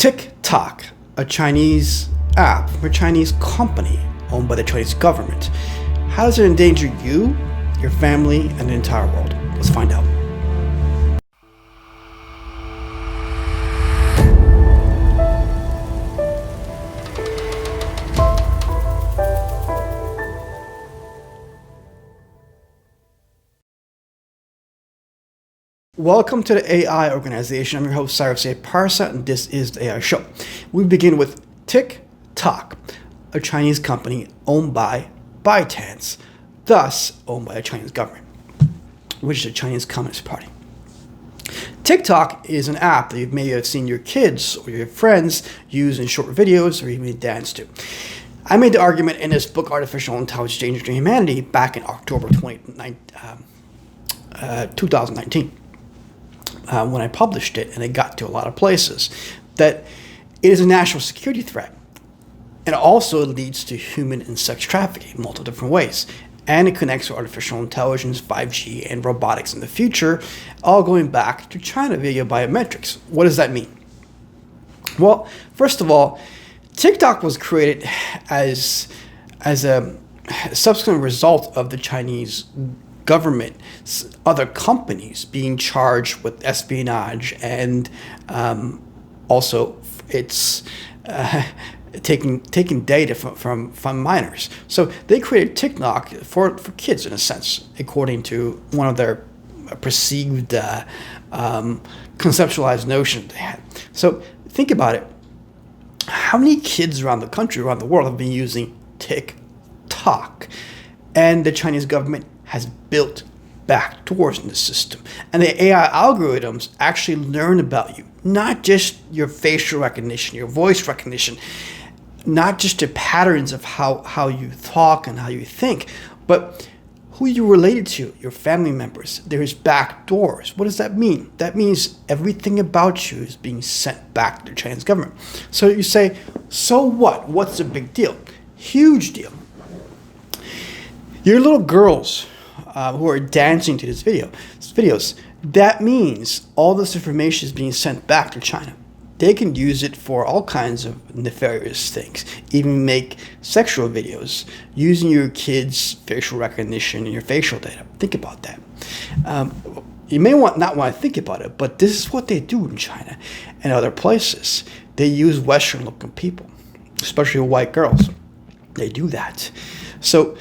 Tik Tok, a Chinese app from a Chinese company owned by the Chinese government. How does it endanger you, your family, and the entire world? Let's find out. Welcome to the AI Organization. I'm your host, Cyrus A. Parsa, and this is the AI Show. We begin with Tik Tok, a Chinese company owned by ByteDance, thus owned by the Chinese government, which is the Chinese Communist Party. TikTok is an app that you may have seen your kids or your friends use in short videos or even dance to. I made the argument in this book, Artificial Intelligence: Danger to Humanity, back in October 2019. When I published it, and it got to a lot of places, that it is a national security threat. And it also leads to human and sex trafficking in multiple different ways. And it connects to artificial intelligence, 5G, and robotics in the future, all going back to China via biometrics. What does that mean? Well, first of all, TikTok was created as a subsequent result of the Chinese government, other companies being charged with espionage, and also it's taking data from minors. So they created TikTok for kids, in a sense, according to one of their perceived conceptualized notions they had. So think about it. How many kids around the country, around the world, have been using TikTok? And the Chinese government has built back doors in the system. And the AI algorithms actually learn about you, not just your facial recognition, your voice recognition, not just the patterns of how you talk and how you think, but who you're related to, your family members. There's back doors. What does that mean? That means everything about you is being sent back to the Chinese government. So you say, so what? What's the big deal? Huge deal. Your little girls who are dancing to these videos, that means all this information is being sent back to China. They can use it for all kinds of nefarious things, even make sexual videos using your kids' facial recognition and your facial data. Think about that. You may not want to think about it, but this is what they do in China and other places. They use Western-looking people, especially white girls. They do that. So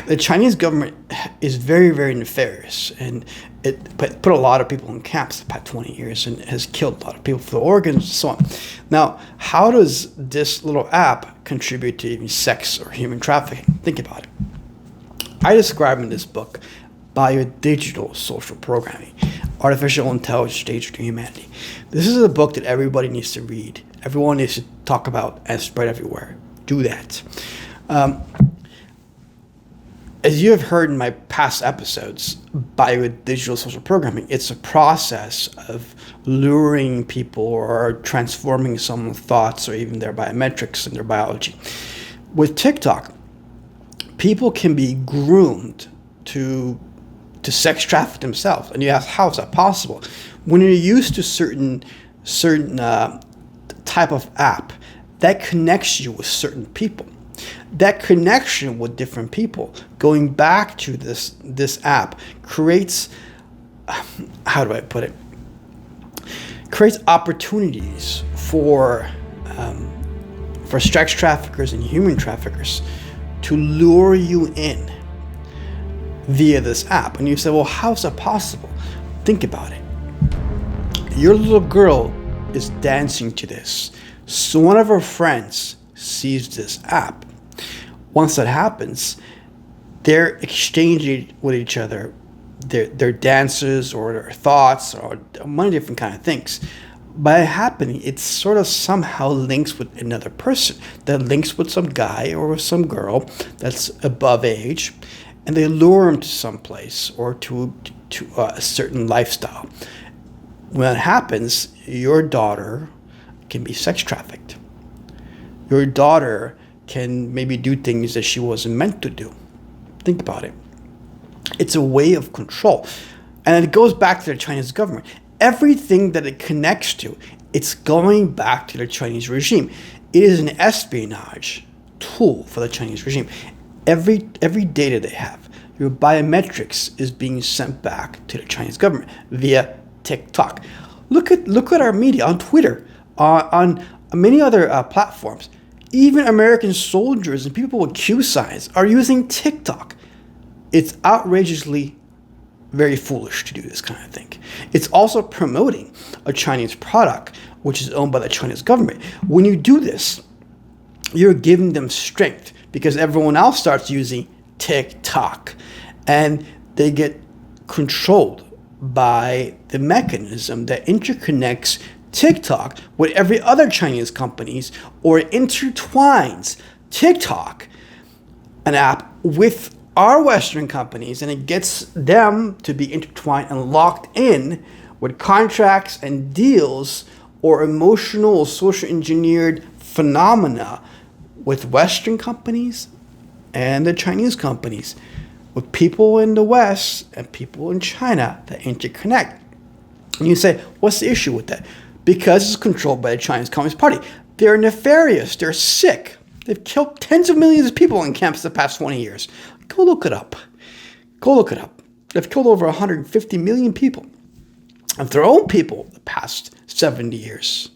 the Chinese government is very, very nefarious, and it put a lot of people in camps the past 20 years and has killed a lot of people for the organs and so on. Now, how does this little app contribute to even sex or human trafficking? Think about it. I describe in this book biodigital social programming, artificial intelligence: Danger to Humanity. This is a book that everybody needs to read. Everyone needs to talk about and spread everywhere. Do that. As you have heard in my past episodes, biodigital social programming, it's a process of luring people or transforming someone's thoughts or even their biometrics and their biology. With TikTok, people can be groomed to sex traffic themselves. And you ask, how is that possible? When you're used to certain type of app, that connects you with certain people. That connection with different people, going back to this app, creates, how do I put it? Creates opportunities for sex traffickers and human traffickers to lure you in via this app. And you say, well, how is that possible? Think about it. Your little girl is dancing to this. So one of her friends sees this app. Once that happens, they're exchanging with each other their dances or their thoughts or many different kind of things. By happening, it sort of somehow links with another person, that links with some guy or with some girl that's above age, and they lure him to some place or to a certain lifestyle. When that happens, your daughter can be sex trafficked. Your daughter can maybe do things that she wasn't meant to do. Think about it. It's a way of control. And it goes back to the Chinese government. Everything that it connects to It's going back to the Chinese regime. It is an espionage tool for the Chinese regime. Every data they have, your biometrics is being sent back to the Chinese government via TikTok. Look at our media on Twitter, on many other platforms. Even American soldiers and people with Q signs are using TikTok. It's outrageously very foolish to do this kind of thing. It's also promoting a Chinese product which is owned by the Chinese government. When you do this, you're giving them strength because everyone else starts using TikTok and they get controlled by the mechanism that interconnects TikTok with every other Chinese companies, or intertwines TikTok, an app, with our Western companies, and it gets them to be intertwined and locked in with contracts and deals or emotional or social engineered phenomena with Western companies and the Chinese companies, with people in the West and people in China that interconnect. And you say, what's the issue with that? Because it's controlled by the Chinese Communist Party. They're nefarious. They're sick. They've killed tens of millions of people in camps the past 20 years. Go look it up. Go look it up. They've killed over 150 million people of their own people the past 70 years.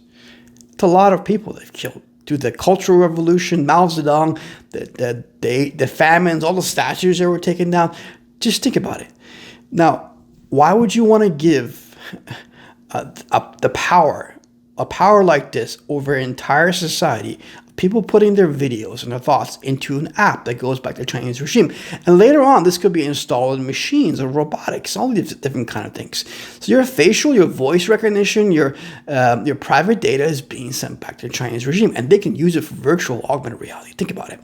It's a lot of people they've killed. Through the Cultural Revolution, Mao Zedong, the famines, all the statues that were taken down. Just think about it. Now, why would you want to give a power like this over an entire society, people putting their videos and their thoughts into an app that goes back to the Chinese regime? And later on, this could be installed in machines or robotics, all these different kind of things. So your facial, your voice recognition, your private data is being sent back to the Chinese regime, and they can use it for virtual augmented reality. Think about it.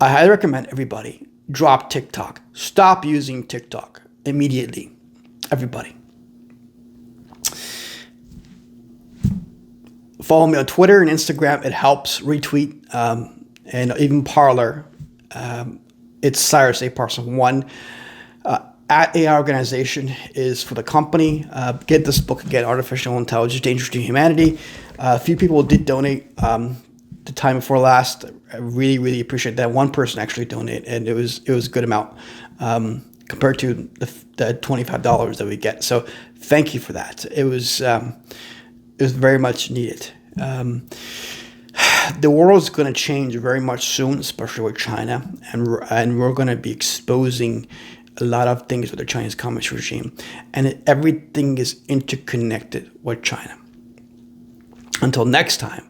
I highly recommend everybody drop TikTok. Stop using TikTok immediately. Everybody. Follow me on Twitter and Instagram. It helps. Retweet and even Parler. It's Cyrus A. Parson 1. At AI Organization is for the company. Get this book again, Artificial Intelligence, Dangerous to Humanity. A few people did donate the time before last. I really, really appreciate that. One person actually donated, and it was a good amount compared to the $25 that we get. So thank you for that. It was very much needed. The world is going to change very much soon, especially with China, and we're going to be exposing a lot of things with the Chinese Communist regime, and everything is interconnected with China. Until next time,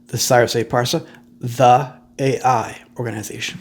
the Cyrus A. Parsa, the AI Organization.